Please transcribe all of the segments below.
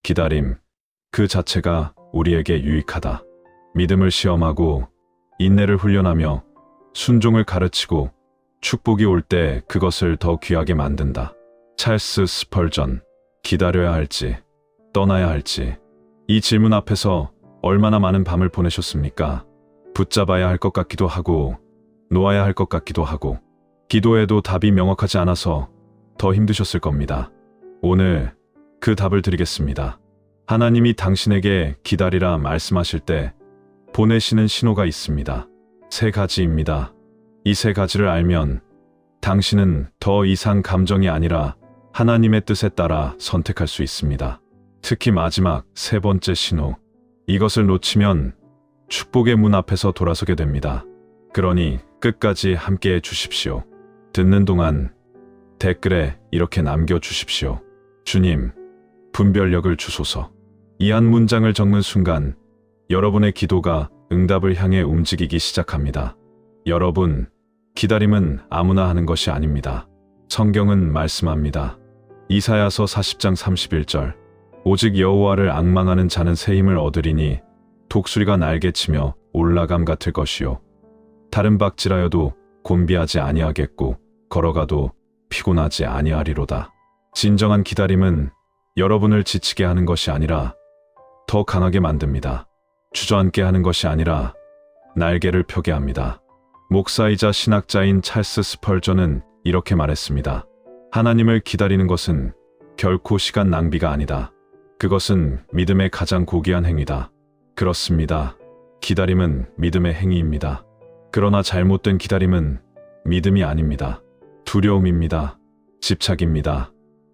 기다림, 그 자체가 우리에게 유익하다. 믿음을 시험하고 인내를 훈련하며 순종을 가르치고 축복이 올 때 그것을 더 귀하게 만든다. 찰스 스펄전. 기다려야 할지, 떠나야 할지. 이 질문 앞에서 얼마나 많은 밤을 보내셨습니까? 붙잡아야 할 것 같기도 하고 놓아야 할 것 같기도 하고 기도해도 답이 명확하지 않아서 더 힘드셨을 겁니다. 오늘 그 답을 드리겠습니다. 하나님이 당신에게 기다리라 말씀하실 때 보내시는 신호가 있습니다. 3가지입니다. 이 3가지를 알면 당신은 더 이상 감정이 아니라 하나님의 뜻에 따라 선택할 수 있습니다. 특히 마지막 3번째 신호. 이것을 놓치면 축복의 문 앞에서 돌아서게 됩니다. 그러니 끝까지 함께해 주십시오. 듣는 동안 댓글에 이렇게 남겨주십시오. 주님, 분별력을 주소서. 이 한 문장을 적는 순간 여러분의 기도가 응답을 향해 움직이기 시작합니다. 여러분, 기다림은 아무나 하는 것이 아닙니다. 성경은 말씀합니다. 이사야서 40장 31절. 오직 여호와를 앙망하는 자는 새 힘을 얻으리니 독수리가 날개치며 올라감 같을 것이요. 다른 박질하여도 곤비하지 아니하겠고 걸어가도 피곤하지 아니하리로다. 진정한 기다림은 여러분을 지치게 하는 것이 아니라 더 강하게 만듭니다. 주저앉게 하는 것이 아니라 날개를 펴게 합니다. 목사이자 신학자인 찰스 스펄전은 이렇게 말했습니다. 하나님을 기다리는 것은 결코 시간 낭비가 아니다. 그것은 믿음의 가장 고귀한 행위다. 그렇습니다. 기다림은 믿음의 행위입니다. 그러나 잘못된 기다림은 믿음이 아닙니다. 두려움입니다. 집착입니다.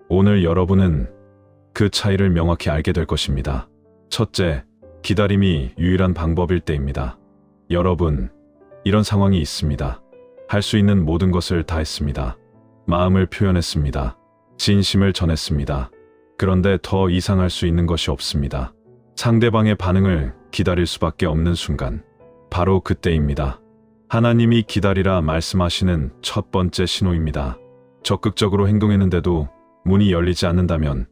오늘 여러분은 그 차이를 명확히 알게 될 것입니다. 첫째, 기다림이 유일한 방법일 때입니다. 여러분, 이런 상황이 있습니다. 할 수 있는 모든 것을 다 했습니다. 마음을 표현했습니다. 진심을 전했습니다. 그런데 더 이상 할 수 있는 것이 없습니다. 상대방의 반응을 기다릴 수밖에 없는 순간, 바로 그때입니다. 하나님이 기다리라 말씀하시는 첫 번째 신호입니다. 적극적으로 행동했는데도 문이 열리지 않는다면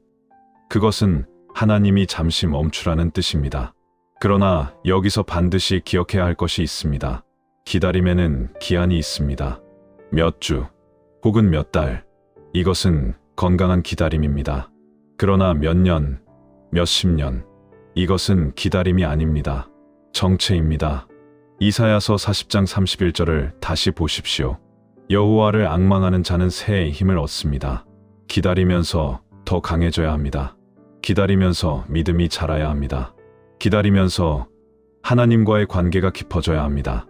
그것은 하나님이 잠시 멈추라는 뜻입니다. 그러나 여기서 반드시 기억해야 할 것이 있습니다. 기다림에는 기한이 있습니다. 몇 주, 혹은 몇 달. 이것은 건강한 기다림입니다. 그러나 몇 년, 몇십 년. 이것은 기다림이 아닙니다. 정체입니다. 이사야서 40장 31절을 다시 보십시오. 여호와를 앙망하는 자는 새의 힘을 얻습니다. 기다리면서 더 강해져야 합니다. 기다리면서 믿음이 자라야 합니다. 기다리면서 하나님과의 관계가 깊어져야 합니다.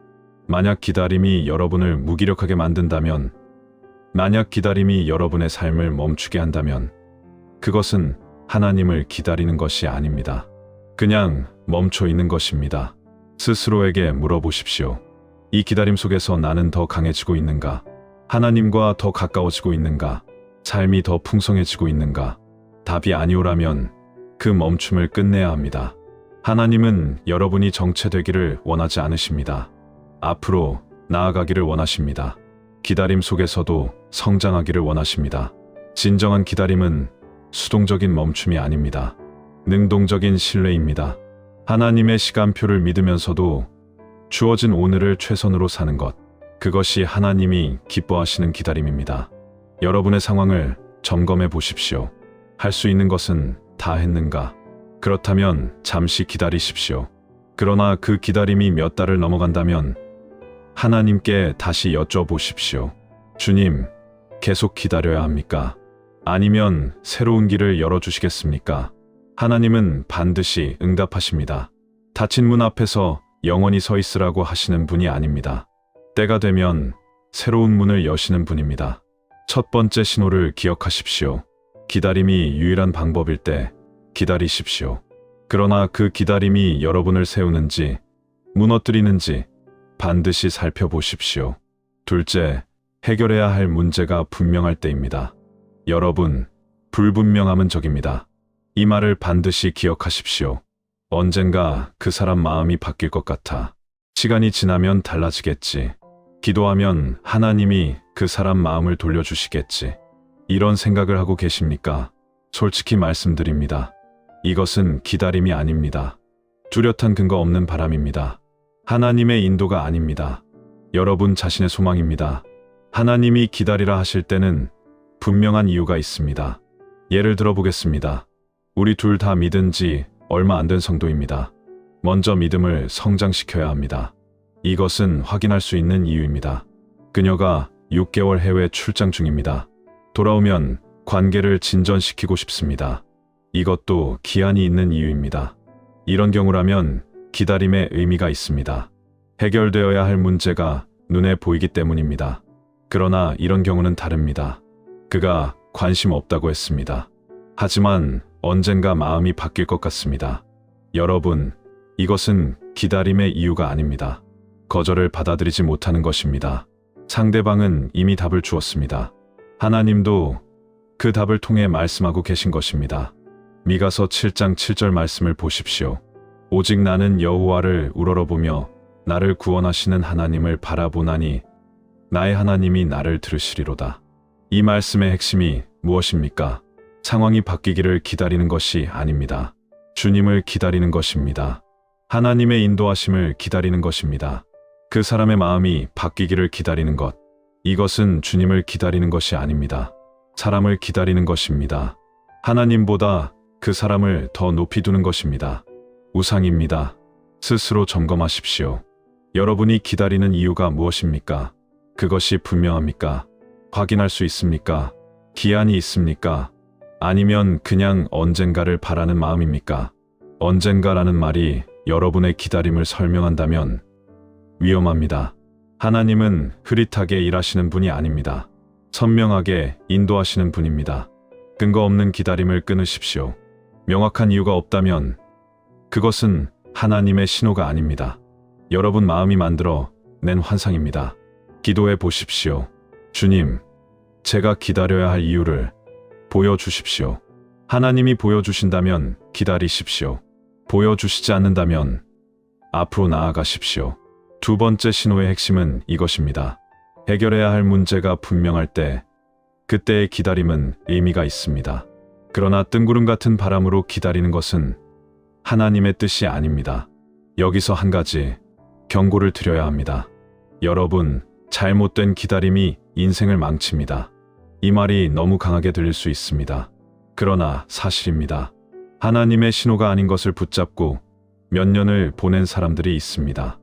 만약 기다림이 여러분을 무기력하게 만든다면, 만약 기다림이 여러분의 삶을 멈추게 한다면 그것은 하나님을 기다리는 것이 아닙니다. 그냥 멈춰 있는 것입니다. 스스로에게 물어보십시오. 이 기다림 속에서 나는 더 강해지고 있는가? 하나님과 더 가까워지고 있는가? 삶이 더 풍성해지고 있는가? 답이 아니오라면 그 멈춤을 끝내야 합니다. 하나님은 여러분이 정체되기를 원하지 않으십니다. 앞으로 나아가기를 원하십니다. 기다림 속에서도 성장하기를 원하십니다. 진정한 기다림은 수동적인 멈춤이 아닙니다. 능동적인 신뢰입니다. 하나님의 시간표를 믿으면서도 주어진 오늘을 최선으로 사는 것, 그것이 하나님이 기뻐하시는 기다림입니다. 여러분의 상황을 점검해 보십시오. 할 수 있는 것은 다 했는가? 그렇다면 잠시 기다리십시오. 그러나 그 기다림이 몇 달을 넘어간다면 하나님께 다시 여쭤보십시오. 주님, 계속 기다려야 합니까? 아니면 새로운 길을 열어주시겠습니까? 하나님은 반드시 응답하십니다. 닫힌 문 앞에서 영원히 서 있으라고 하시는 분이 아닙니다. 때가 되면 새로운 문을 여시는 분입니다. 첫 번째 신호를 기억하십시오. 기다림이 유일한 방법일 때 기다리십시오. 그러나 그 기다림이 여러분을 세우는지 무너뜨리는지 반드시 살펴보십시오. 둘째, 해결해야 할 문제가 분명할 때입니다. 여러분, 불분명함은 적입니다. 이 말을 반드시 기억하십시오. 언젠가 그 사람 마음이 바뀔 것 같아. 시간이 지나면 달라지겠지. 기도하면 하나님이 그 사람 마음을 돌려주시겠지. 이런 생각을 하고 계십니까? 솔직히 말씀드립니다. 이것은 기다림이 아닙니다. 뚜렷한 근거 없는 바람입니다. 하나님의 인도가 아닙니다. 여러분 자신의 소망입니다. 하나님이 기다리라 하실 때는 분명한 이유가 있습니다. 예를 들어 보겠습니다. 우리 둘 다 믿은 지 얼마 안 된 성도입니다. 먼저 믿음을 성장시켜야 합니다. 이것은 확인할 수 있는 이유입니다. 그녀가 6개월 해외 출장 중입니다. 돌아오면 관계를 진전시키고 싶습니다. 이것도 기한이 있는 이유입니다. 이런 경우라면 기다림의 의미가 있습니다. 해결되어야 할 문제가 눈에 보이기 때문입니다. 그러나 이런 경우는 다릅니다. 그가 관심 없다고 했습니다. 하지만 언젠가 마음이 바뀔 것 같습니다. 여러분, 이것은 기다림의 이유가 아닙니다. 거절을 받아들이지 못하는 것입니다. 상대방은 이미 답을 주었습니다. 하나님도 그 답을 통해 말씀하고 계신 것입니다. 미가서 7장 7절 말씀을 보십시오. 오직 나는 여호와를 우러러보며 나를 구원하시는 하나님을 바라보나니 나의 하나님이 나를 들으시리로다. 이 말씀의 핵심이 무엇입니까? 상황이 바뀌기를 기다리는 것이 아닙니다. 주님을 기다리는 것입니다. 하나님의 인도하심을 기다리는 것입니다. 그 사람의 마음이 바뀌기를 기다리는 것. 이것은 주님을 기다리는 것이 아닙니다. 사람을 기다리는 것입니다. 하나님보다 그 사람을 더 높이 두는 것입니다. 우상입니다. 스스로 점검하십시오. 여러분이 기다리는 이유가 무엇입니까? 그것이 분명합니까? 확인할 수 있습니까? 기한이 있습니까? 아니면 그냥 언젠가를 바라는 마음입니까? 언젠가라는 말이 여러분의 기다림을 설명한다면 위험합니다. 하나님은 흐릿하게 일하시는 분이 아닙니다. 선명하게 인도하시는 분입니다. 근거 없는 기다림을 끊으십시오. 명확한 이유가 없다면 그것은 하나님의 신호가 아닙니다. 여러분 마음이 만들어 낸 환상입니다. 기도해 보십시오. 주님, 제가 기다려야 할 이유를 보여주십시오. 하나님이 보여주신다면 기다리십시오. 보여주시지 않는다면 앞으로 나아가십시오. 두 번째 신호의 핵심은 이것입니다. 해결해야 할 문제가 분명할 때, 그때의 기다림은 의미가 있습니다. 그러나 뜬구름 같은 바람으로 기다리는 것은 하나님의 뜻이 아닙니다. 여기서 한 가지 경고를 드려야 합니다. 여러분, 잘못된 기다림이 인생을 망칩니다. 이 말이 너무 강하게 들릴 수 있습니다. 그러나 사실입니다. 하나님의 신호가 아닌 것을 붙잡고 몇 년을 보낸 사람들이 있습니다.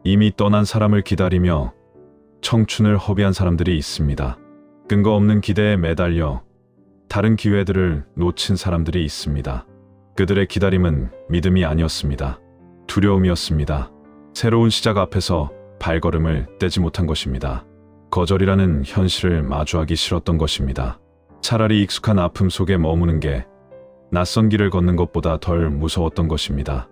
이미 떠난 사람을 기다리며 청춘을 허비한 사람들이 있습니다. 근거 없는 기대에 매달려 다른 기회들을 놓친 사람들이 있습니다. 그들의 기다림은 믿음이 아니었습니다. 두려움이었습니다. 새로운 시작 앞에서 발걸음을 떼지 못한 것입니다. 거절이라는 현실을 마주하기 싫었던 것입니다. 차라리 익숙한 아픔 속에 머무는 게 낯선 길을 걷는 것보다 덜 무서웠던 것입니다.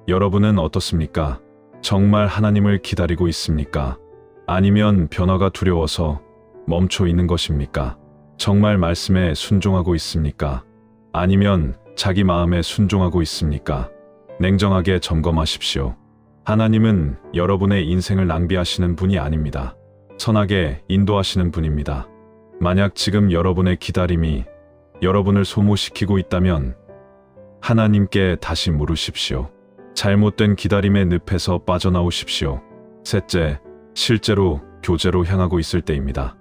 여러분은 어떻습니까? 정말 하나님을 기다리고 있습니까? 아니면 변화가 두려워서 멈춰 있는 것입니까? 정말 말씀에 순종하고 있습니까? 아니면 자기 마음에 순종하고 있습니까? 냉정하게 점검하십시오. 하나님은 여러분의 인생을 낭비하시는 분이 아닙니다. 선하게 인도하시는 분입니다. 만약 지금 여러분의 기다림이 여러분을 소모시키고 있다면 하나님께 다시 물으십시오. 잘못된 기다림의 늪에서 빠져나오십시오. 셋째, 실제로 교제로 향하고 있을 때입니다.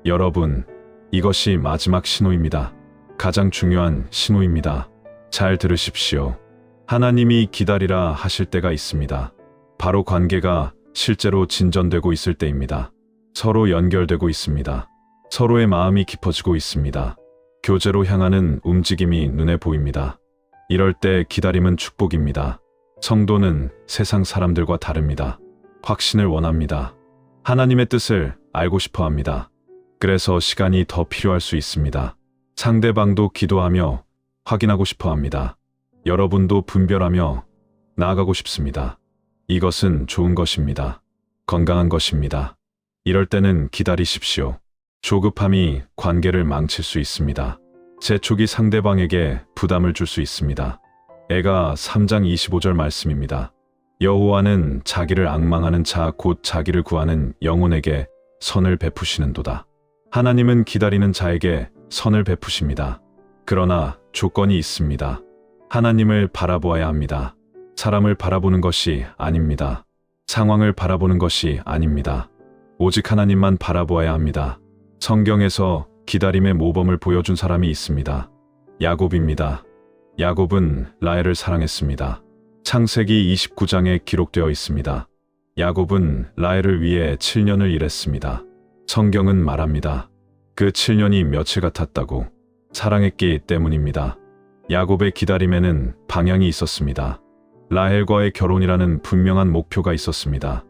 여러분, 이것이 마지막 신호입니다. 가장 중요한 신호입니다. 잘 들으십시오. 하나님이 기다리라 하실 때가 있습니다. 바로 관계가 실제로 진전되고 있을 때입니다. 서로 연결되고 있습니다. 서로의 마음이 깊어지고 있습니다. 교제로 향하는 움직임이 눈에 보입니다. 이럴 때 기다림은 축복입니다. 성도는 세상 사람들과 다릅니다. 확신을 원합니다. 하나님의 뜻을 알고 싶어 합니다. 그래서 시간이 더 필요할 수 있습니다. 상대방도 기도하며 확인하고 싶어 합니다. 여러분도 분별하며 나아가고 싶습니다. 이것은 좋은 것입니다. 건강한 것입니다. 이럴 때는 기다리십시오. 조급함이 관계를 망칠 수 있습니다. 재촉이 상대방에게 부담을 줄 수 있습니다. 에가 3장 25절 말씀입니다. 여호와는 자기를 앙망하는 자 곧 자기를 구하는 영혼에게 선을 베푸시는도다. 하나님은 기다리는 자에게 선을 베푸십니다. 그러나 조건이 있습니다. 하나님을 바라보아야 합니다. 사람을 바라보는 것이 아닙니다. 상황을 바라보는 것이 아닙니다. 오직 하나님만 바라보아야 합니다. 성경에서 기다림의 모범을 보여준 사람이 있습니다. 야곱입니다. 야곱은 라헬을 사랑했습니다. 창세기 29장에 기록되어 있습니다. 야곱은 라헬을 위해 7년을 일했습니다. 성경은 말합니다. 그 7년이 며칠 같았다고. 사랑했기 때문입니다. 야곱의 기다림에는 방향이 있었습니다. 라헬과의 결혼이라는 분명한 목표가 있었습니다.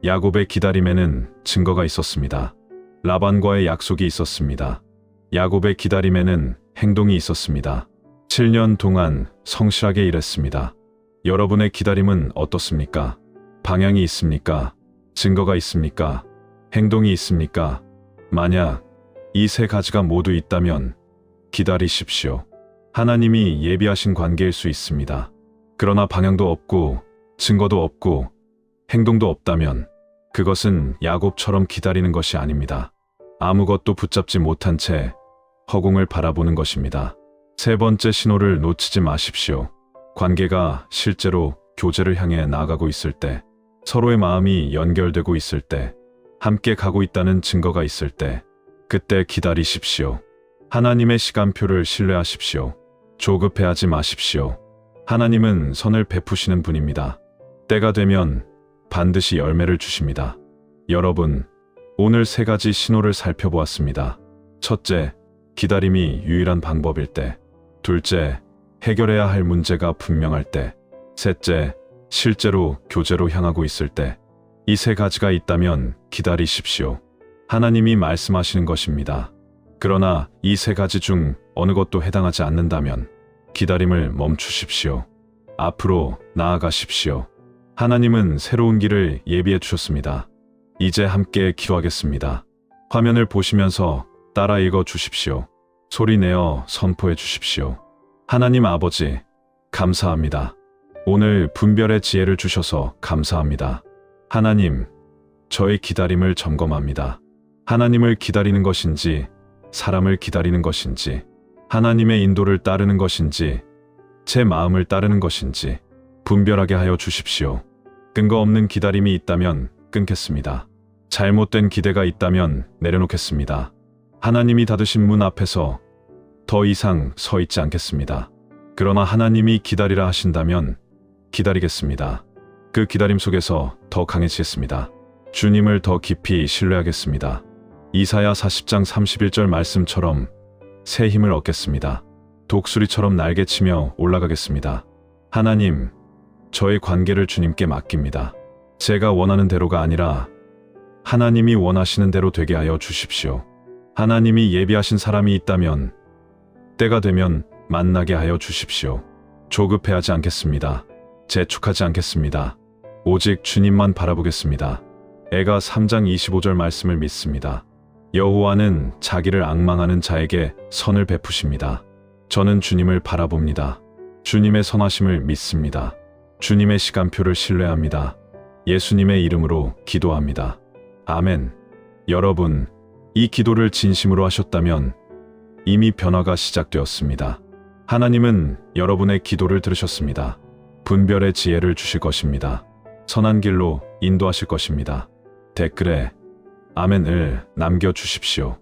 야곱의 기다림에는 증거가 있었습니다. 라반과의 약속이 있었습니다. 야곱의 기다림에는 행동이 있었습니다. 7년 동안 성실하게 일했습니다. 여러분의 기다림은 어떻습니까? 방향이 있습니까? 증거가 있습니까? 행동이 있습니까? 만약 이 세 가지가 모두 있다면 기다리십시오. 하나님이 예비하신 관계일 수 있습니다. 그러나 방향도 없고 증거도 없고 행동도 없다면 그것은 야곱처럼 기다리는 것이 아닙니다. 아무것도 붙잡지 못한 채 허공을 바라보는 것입니다. 세 번째 신호를 놓치지 마십시오. 관계가 실제로 교제를 향해 나아가고 있을 때, 서로의 마음이 연결되고 있을 때, 함께 가고 있다는 증거가 있을 때, 그때 기다리십시오. 하나님의 시간표를 신뢰하십시오. 조급해하지 마십시오. 하나님은 선을 베푸시는 분입니다. 때가 되면 반드시 열매를 주십니다. 여러분, 오늘 세 가지 신호를 살펴보았습니다. 첫째, 기다림이 유일한 방법일 때. 둘째, 해결해야 할 문제가 분명할 때. 셋째, 실제로 교제로 향하고 있을 때. 이 세 가지가 있다면 기다리십시오. 하나님이 말씀하시는 것입니다. 그러나 이 세 가지 중 어느 것도 해당하지 않는다면 기다림을 멈추십시오. 앞으로 나아가십시오. 하나님은 새로운 길을 예비해 주셨습니다. 이제 함께 기도하겠습니다. 화면을 보시면서 따라 읽어 주십시오. 소리내어 선포해 주십시오. 하나님 아버지, 감사합니다. 오늘 분별의 지혜를 주셔서 감사합니다. 하나님, 저의 기다림을 점검합니다. 하나님을 기다리는 것인지, 사람을 기다리는 것인지, 하나님의 인도를 따르는 것인지, 제 마음을 따르는 것인지 분별하게 하여 주십시오. 근거 없는 기다림이 있다면 끊겠습니다. 잘못된 기대가 있다면 내려놓겠습니다. 하나님이 닫으신 문 앞에서 더 이상 서 있지 않겠습니다. 그러나 하나님이 기다리라 하신다면 기다리겠습니다. 그 기다림 속에서 더 강해지겠습니다. 주님을 더 깊이 신뢰하겠습니다. 이사야 40장 31절 말씀처럼 새 힘을 얻겠습니다. 독수리처럼 날개치며 올라가겠습니다. 하나님, 저의 관계를 주님께 맡깁니다. 제가 원하는 대로가 아니라 하나님이 원하시는 대로 되게 하여 주십시오. 하나님이 예비하신 사람이 있다면 때가 되면 만나게 하여 주십시오. 조급해하지 않겠습니다. 재촉하지 않겠습니다. 오직 주님만 바라보겠습니다. 애가 3장 25절 말씀을 믿습니다. 여호와는 자기를 앙망하는 자에게 선을 베푸십니다. 저는 주님을 바라봅니다. 주님의 선하심을 믿습니다. 주님의 시간표를 신뢰합니다. 예수님의 이름으로 기도합니다. 아멘. 여러분, 이 기도를 진심으로 하셨다면 이미 변화가 시작되었습니다. 하나님은 여러분의 기도를 들으셨습니다. 분별의 지혜를 주실 것입니다. 선한 길로 인도하실 것입니다. 댓글에 아멘을 남겨주십시오.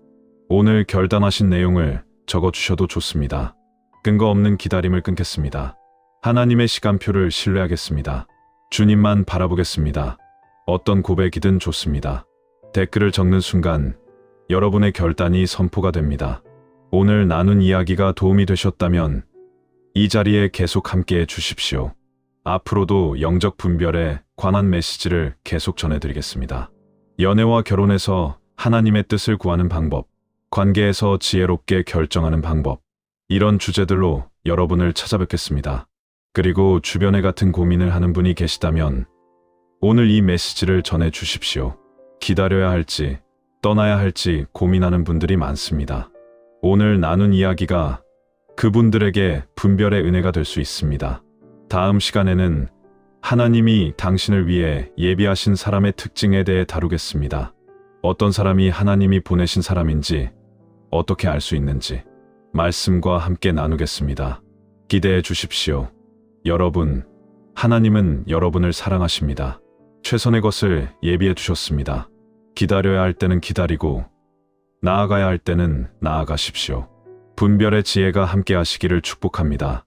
오늘 결단하신 내용을 적어주셔도 좋습니다. 근거 없는 기다림을 끊겠습니다. 하나님의 시간표를 신뢰하겠습니다. 주님만 바라보겠습니다. 어떤 고백이든 좋습니다. 댓글을 적는 순간 여러분의 결단이 선포가 됩니다. 오늘 나눈 이야기가 도움이 되셨다면 이 자리에 계속 함께해 주십시오. 앞으로도 영적 분별에 관한 메시지를 계속 전해드리겠습니다. 연애와 결혼에서 하나님의 뜻을 구하는 방법, 관계에서 지혜롭게 결정하는 방법, 이런 주제들로 여러분을 찾아뵙겠습니다. 그리고 주변에 같은 고민을 하는 분이 계시다면 오늘 이 메시지를 전해 주십시오. 기다려야 할지 떠나야 할지 고민하는 분들이 많습니다. 오늘 나눈 이야기가 그분들에게 분별의 은혜가 될 수 있습니다. 다음 시간에는 하나님이 당신을 위해 예비하신 사람의 특징에 대해 다루겠습니다. 어떤 사람이 하나님이 보내신 사람인지 어떻게 알 수 있는지 말씀과 함께 나누겠습니다. 기대해 주십시오. 여러분, 하나님은 여러분을 사랑하십니다. 최선의 것을 예비해 두셨습니다. 기다려야 할 때는 기다리고, 나아가야 할 때는 나아가십시오. 분별의 지혜가 함께 하시기를 축복합니다.